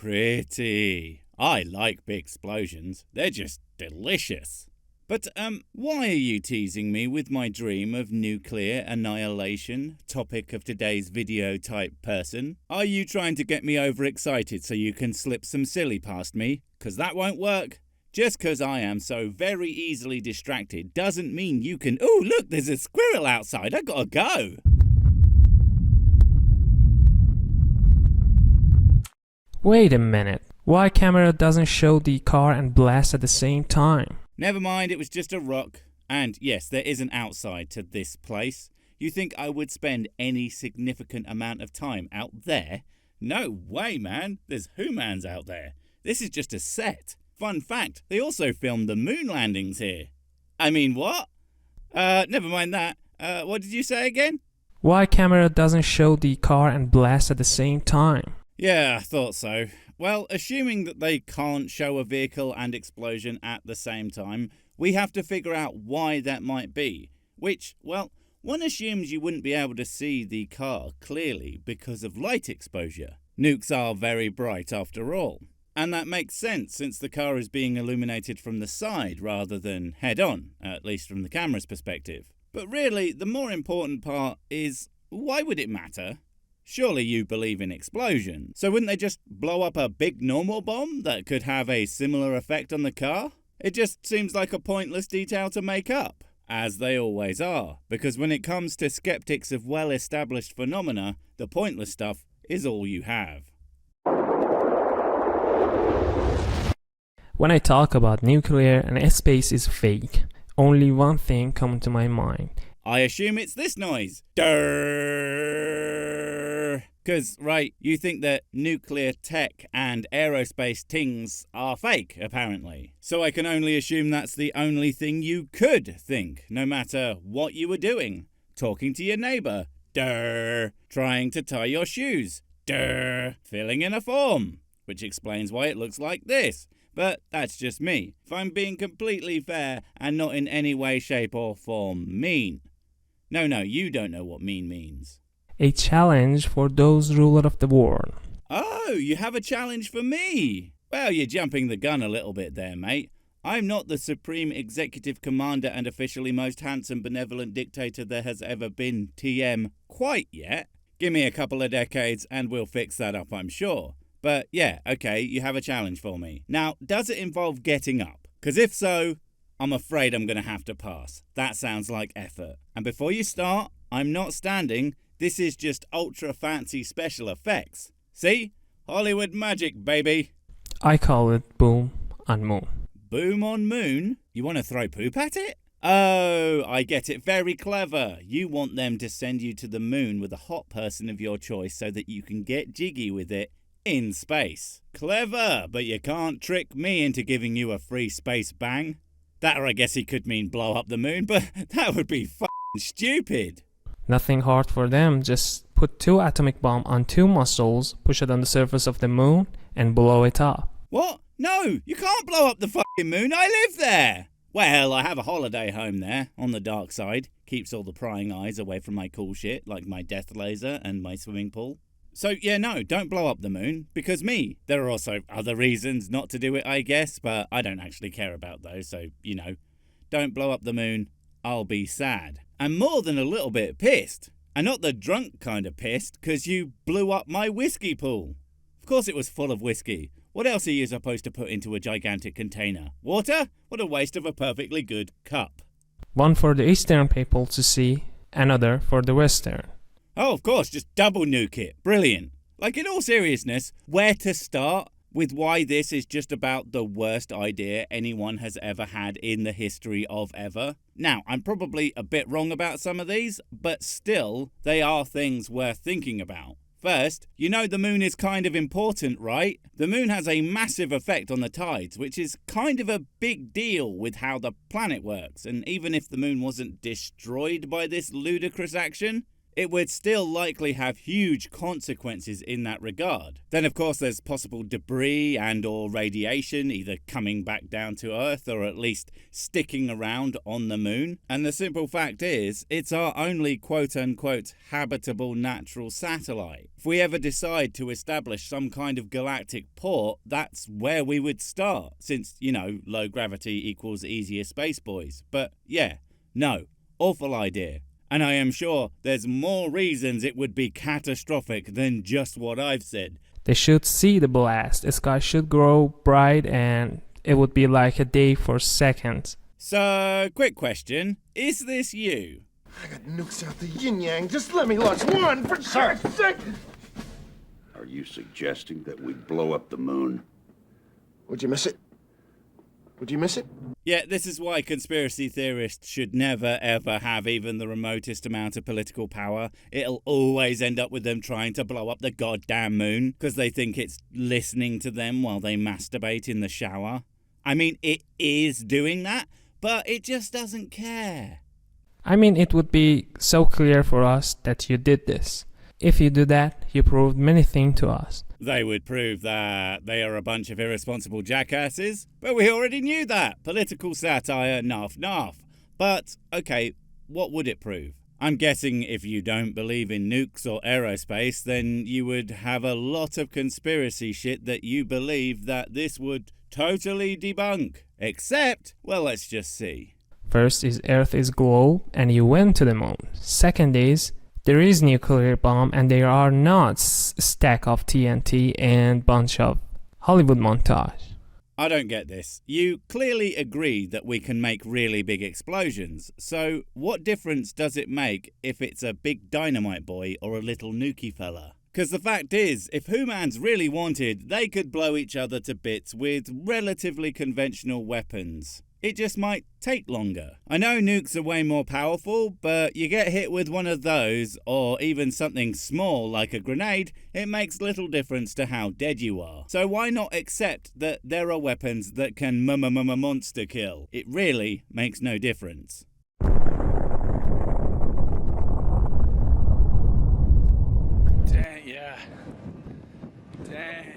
Pretty. I like big explosions. They're just delicious. But, why are you teasing me with my dream of nuclear annihilation, topic of today's video type person? Are you trying to get me overexcited so you can slip some silly past me? 'Cause that won't work. Just 'cause I am so very easily distracted doesn't mean you can— Ooh, look, there's a squirrel outside, I gotta go. Wait a minute, why camera doesn't show the car and blast at the same time? Never mind, it was just a rock. And yes, there is an outside to this place. You think I would spend any significant amount of time out there? No way, man. There's humans out there. This is just a set. Fun fact, they also filmed the moon landings here. I mean, what? Never mind that. What did you say again? Why camera doesn't show the car and blast at the same time? Yeah, I thought so. Well, assuming that they can't show a vehicle and explosion at the same time, we have to figure out why that might be. Which, well, one assumes you wouldn't be able to see the car clearly because of light exposure. Nukes are very bright after all. And that makes sense since the car is being illuminated from the side rather than head on, at least from the camera's perspective. But really, the more important part is, why would it matter? Surely you believe in explosion, so wouldn't they just blow up a big normal bomb that could have a similar effect on the car? It just seems like a pointless detail to make up, as they always are, because when it comes to skeptics of well-established phenomena, the pointless stuff is all you have. When I talk about nuclear and space is fake, only one thing comes to my mind. I assume it's this noise. Durr. 'Cause, right, you think that nuclear tech and aerospace things are fake, apparently. So I can only assume that's the only thing you could think, no matter what you were doing. Talking to your neighbor. Durr. Trying to tie your shoes. Durr. Filling in a form. Which explains why it looks like this. But that's just me. If I'm being completely fair and not in any way, shape or form mean. No, you don't know what mean means. A challenge for those ruler of the world. Oh, you have a challenge for me? Well, you're jumping the gun a little bit there, mate. I'm not the supreme executive commander and officially most handsome benevolent dictator there has ever been, TM, quite yet. Give me a couple of decades and we'll fix that up, I'm sure. But yeah, okay, you have a challenge for me. Now, does it involve getting up? 'Cause if so, I'm afraid I'm going to have to pass. That sounds like effort. And before you start, I'm not standing. This is just ultra fancy special effects. See? Hollywood magic, baby. I call it boom on moon. Boom on moon? You want to throw poop at it? Oh, I get it. Very clever. You want them to send you to the moon with a hot person of your choice so that you can get jiggy with it in space. Clever, but you can't trick me into giving you a free space bang. That, or I guess he could mean blow up the moon, but that would be f***ing stupid. Nothing hard for them, just put 2 atomic bomb on 2 muscles, push it on the surface of the moon, and blow it up. What? No, you can't blow up the f***ing moon, I live there! Well, I have a holiday home there, on the dark side. Keeps all the prying eyes away from my cool shit, like my death laser and my swimming pool. So yeah, no, don't blow up the moon, because me. There are also other reasons not to do it, I guess, but I don't actually care about those, so, you know. Don't blow up the moon, I'll be sad. I'm more than a little bit pissed. And not the drunk kind of pissed, because you blew up my whiskey pool. Of course it was full of whiskey. What else are you supposed to put into a gigantic container? Water? What a waste of a perfectly good cup. One for the Eastern people to see, another for the Western. Oh, of course, just double nuke it. Brilliant. Like, in all seriousness, where to start with why this is just about the worst idea anyone has ever had in the history of ever? Now, I'm probably a bit wrong about some of these, but still, they are things worth thinking about. First, you know the moon is kind of important, right? The moon has a massive effect on the tides, which is kind of a big deal with how the planet works. And even if the moon wasn't destroyed by this ludicrous action, it would still likely have huge consequences in that regard. Then of course there's possible debris and or radiation either coming back down to Earth or at least sticking around on the moon. And the simple fact is, it's our only quote-unquote habitable natural satellite. If we ever decide to establish some kind of galactic port, that's where we would start, since, you know, low gravity equals easier space boys. But yeah, no, awful idea. And I am sure there's more reasons it would be catastrophic than just what I've said. They should see the blast. The sky should grow bright and it would be like a day for seconds. So, quick question. Is this you? I got nukes out the yin-yang. Just let me launch one for sure. Are you suggesting that we blow up the moon? Would you miss it? Would you miss it? Yeah, this is why conspiracy theorists should never ever have even the remotest amount of political power. It'll always end up with them trying to blow up the goddamn moon because they think it's listening to them while they masturbate in the shower. I mean, it is doing that, but it just doesn't care. I mean, it would be so clear for us that you did this. If you do that, you proved many things to us. They would prove that they are a bunch of irresponsible jackasses, but we already knew that. Political satire, naff naff. But, okay, what would it prove? I'm guessing if you don't believe in nukes or aerospace, then you would have a lot of conspiracy shit that you believe that this would totally debunk. Except, well, let's just see. First is Earth is globe and you went to the moon. Second is there is nuclear bomb and there are not stack of TNT and bunch of Hollywood montage. I don't get this. You clearly agree that we can make really big explosions. So what difference does it make if it's a big dynamite boy or a little nukey fella? Because the fact is, if humans really wanted, they could blow each other to bits with relatively conventional weapons. It just might take longer. I know nukes are way more powerful, but you get hit with one of those, or even something small like a grenade, it makes little difference to how dead you are. So why not accept that there are weapons that can monster kill? It really makes no difference. Dang, yeah. Dang.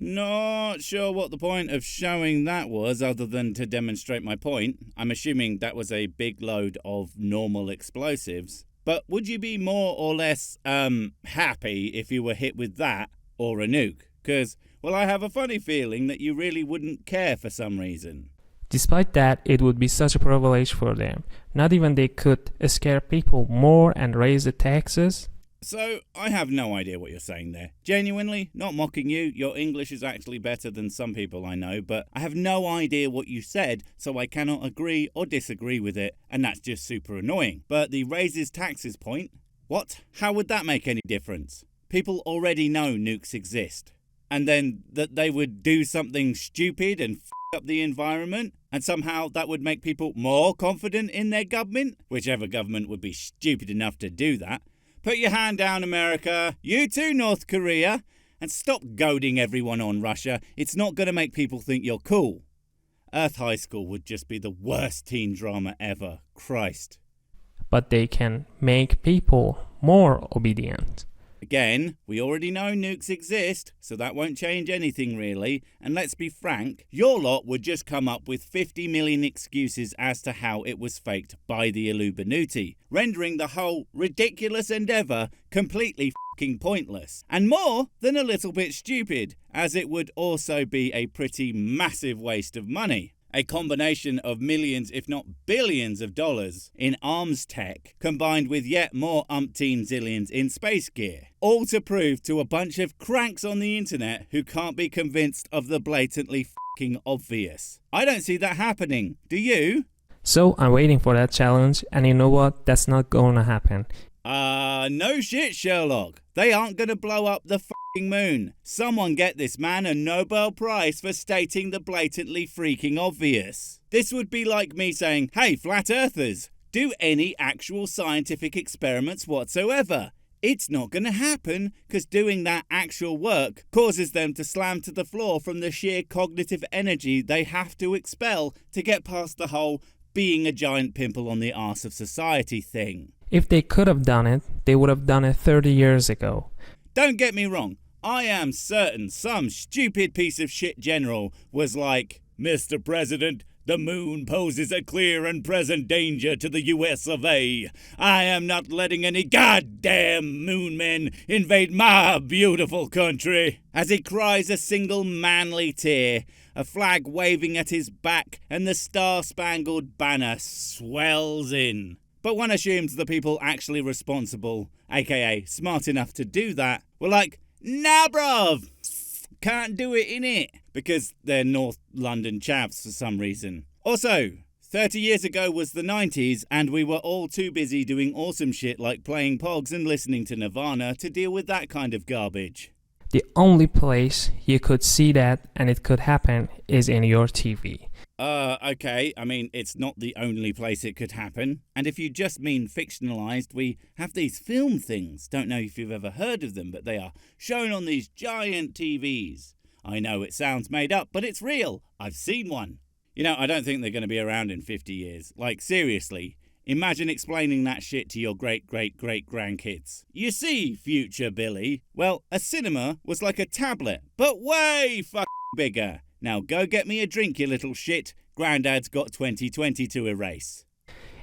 Not sure what the point of showing that was other than to demonstrate my point. I'm assuming that was a big load of normal explosives. But would you be more or less, happy if you were hit with that or a nuke? Because, well, I have a funny feeling that you really wouldn't care for some reason. Despite that, it would be such a privilege for them. Not even they could scare people more and raise the taxes. So, I have no idea what you're saying there. Genuinely, not mocking you, your English is actually better than some people I know, but I have no idea what you said, so I cannot agree or disagree with it, and that's just super annoying. But the raises taxes point? What? How would that make any difference? People already know nukes exist. And then that they would do something stupid and f*** up the environment, and somehow that would make people more confident in their government? Whichever government would be stupid enough to do that. Put your hand down, America. You too, North Korea. And stop goading everyone on Russia. It's not going to make people think you're cool. Earth High School would just be the worst teen drama ever. Christ. But they can make people more obedient. Again, we already know nukes exist, so that won't change anything really. And let's be frank, your lot would just come up with 50 million excuses as to how it was faked by the Illuminati, rendering the whole ridiculous endeavour completely f***ing pointless. And more than a little bit stupid, as it would also be a pretty massive waste of money. A combination of millions, if not billions of dollars in arms tech, combined with yet more umpteen zillions in space gear. All to prove to a bunch of cranks on the internet who can't be convinced of the blatantly f***ing obvious. I don't see that happening. Do you? So I'm waiting for that challenge, and you know what? That's not gonna happen. No shit, Sherlock. They aren't gonna blow up the f***ing moon. Someone get this man a Nobel Prize for stating the blatantly freaking obvious. This would be like me saying, hey, flat earthers, do any actual scientific experiments whatsoever. It's not gonna happen, because doing that actual work causes them to slam to the floor from the sheer cognitive energy they have to expel to get past the whole being a giant pimple on the arse of society thing. If they could have done it, they would have done it 30 years ago. Don't get me wrong, I am certain some stupid piece of shit general was like, Mr. President, the moon poses a clear and present danger to the US of A. I am not letting any goddamn moon men invade my beautiful country. As he cries a single manly tear, a flag waving at his back and the star-spangled banner swells in. But one assumes the people actually responsible, aka smart enough to do that, were like, nah bruv, can't do it innit, because they're North London chaps for some reason. Also, 30 years ago was the 90s and we were all too busy doing awesome shit like playing Pogs and listening to Nirvana to deal with that kind of garbage. The only place you could see that and it could happen is in your TV. Okay, I mean, it's not the only place it could happen. And if you just mean fictionalized, we have these film things. Don't know if you've ever heard of them, but they are shown on these giant TVs. I know it sounds made up, but it's real. I've seen one. You know, I don't think they're going to be around in 50 years. Like, seriously, imagine explaining that shit to your great-great-great-grandkids. You see, future Billy, well, a cinema was like a tablet, but way bigger. Now go get me a drink, you little shit. Grandad's got 2020 to erase.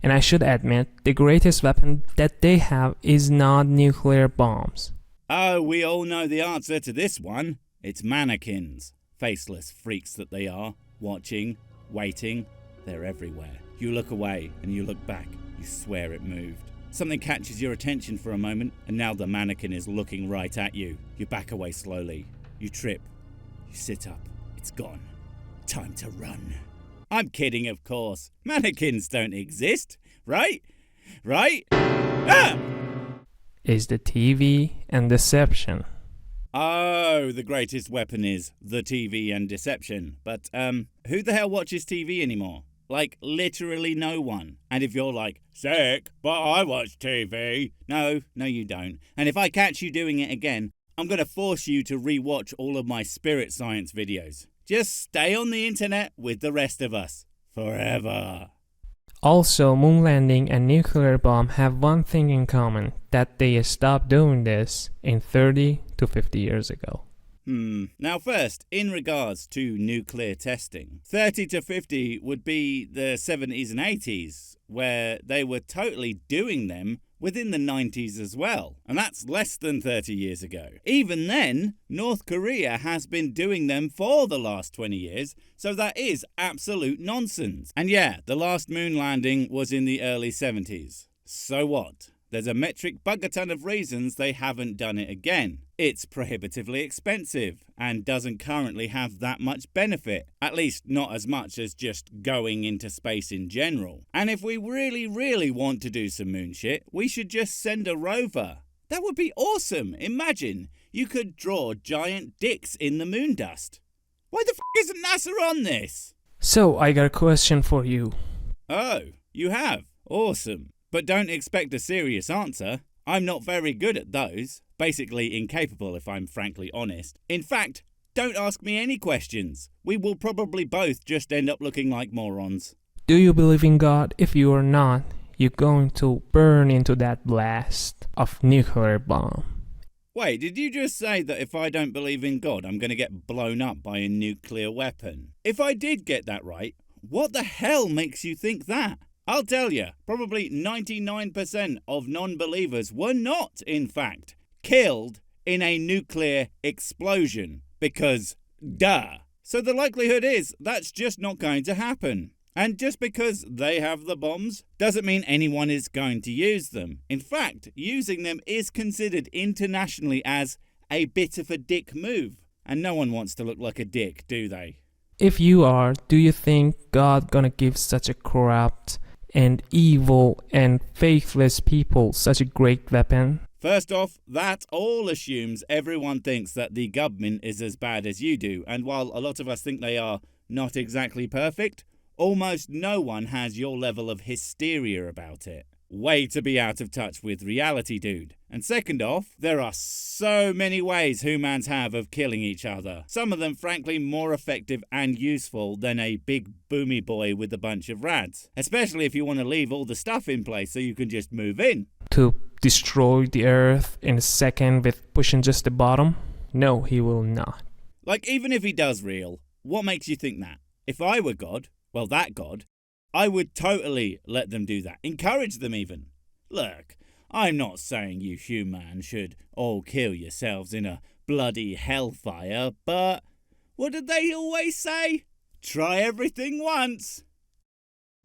And I should admit, the greatest weapon that they have is not nuclear bombs. Oh, we all know the answer to this one. It's mannequins. Faceless freaks that they are. Watching, waiting, they're everywhere. You look away and you look back. You swear it moved. Something catches your attention for a moment and now the mannequin is looking right at you. You back away slowly. You trip. You sit up. It's gone. Time to run. I'm kidding, of course. Mannequins don't exist, right? Right? Ah! Is the TV and deception. Oh, the greatest weapon is the TV and deception. But, who the hell watches TV anymore? Like, literally no one. And if you're like, sick, but I watch TV. No, you don't. And if I catch you doing it again, I'm going to force you to re-watch all of my spirit science videos. Just stay on the internet with the rest of us. Forever. Also, moon landing and nuclear bomb have one thing in common, that they stopped doing this in 30 to 50 years ago. Now first, in regards to nuclear testing, 30 to 50 would be the 70s and 80s, where they were totally doing them within the 90s as well. And that's less than 30 years ago. Even then, North Korea has been doing them for the last 20 years, so that is absolute nonsense. And yeah, the last moon landing was in the early 70s. So what? There's a metric bugger ton of reasons they haven't done it again. It's prohibitively expensive and doesn't currently have that much benefit, at least not as much as just going into space in general. And if we really want to do some moon shit, we should just send a rover. That would be awesome. Imagine, you could draw giant dicks in the moon dust. Why the f*** isn't NASA on this? So, I got a question for you. Oh, you have? Awesome. But don't expect a serious answer. I'm not very good at those. Basically incapable, if I'm frankly honest. In fact, don't ask me any questions. We will probably both just end up looking like morons. Do you believe in God? If you are not, you're going to burn into that blast of nuclear bomb. Wait, did you just say that if I don't believe in God, I'm going to get blown up by a nuclear weapon? If I did get that right, what the hell makes you think that? I'll tell you, probably 99% of non-believers were not, in fact, killed in a nuclear explosion. Because, duh. So the likelihood is that's just not going to happen. And just because they have the bombs doesn't mean anyone is going to use them. In fact, using them is considered internationally as a bit of a dick move. And no one wants to look like a dick, do they? If you are, do you think God gonna give such a corrupt and evil and faithless people such a great weapon? First off, that all assumes everyone thinks that the government is as bad as you do. And while a lot of us think they are not exactly perfect, almost no one has your level of hysteria about it. Way to be out of touch with reality, dude. And second off, there are so many ways humans have of killing each other. Some of them, frankly, more effective and useful than a big boomy boy with a bunch of rads. Especially if you want to leave all the stuff in place so you can just move in. to destroy the Earth in a second with pushing just the bottom? No, he will not. Like, even if he does reel, what makes you think that? If I were God, well, that God, I would totally let them do that. Encourage them even. Look, I'm not saying you humans should all kill yourselves in a bloody hellfire, but what did they always say? Try everything once.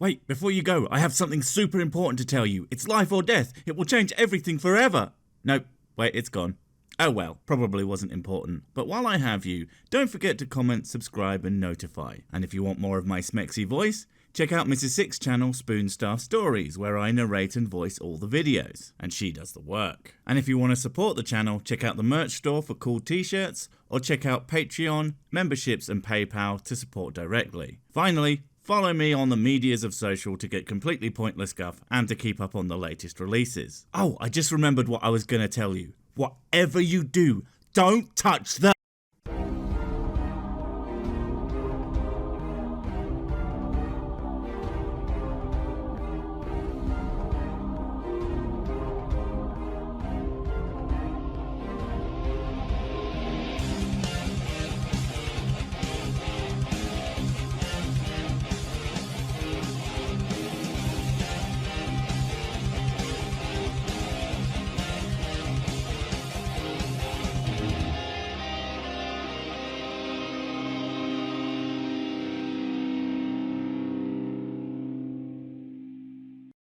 Wait, before you go, I have something super important to tell you. It's life or death. It will change everything forever. Nope, wait, it's gone. Oh well, probably wasn't important. But while I have you, don't forget to comment, subscribe and notify. And if you want more of my smexy voice, check out Mrs. Six's channel Spoonstaff Stories, where I narrate and voice all the videos, and she does the work. And if you want to support the channel, check out the merch store for cool t-shirts, or check out Patreon, memberships and PayPal to support directly. Finally, follow me on the medias of social to get completely pointless guff and to keep up on the latest releases. Oh, I just remembered what I was going to tell you. Whatever you do, don't touch the...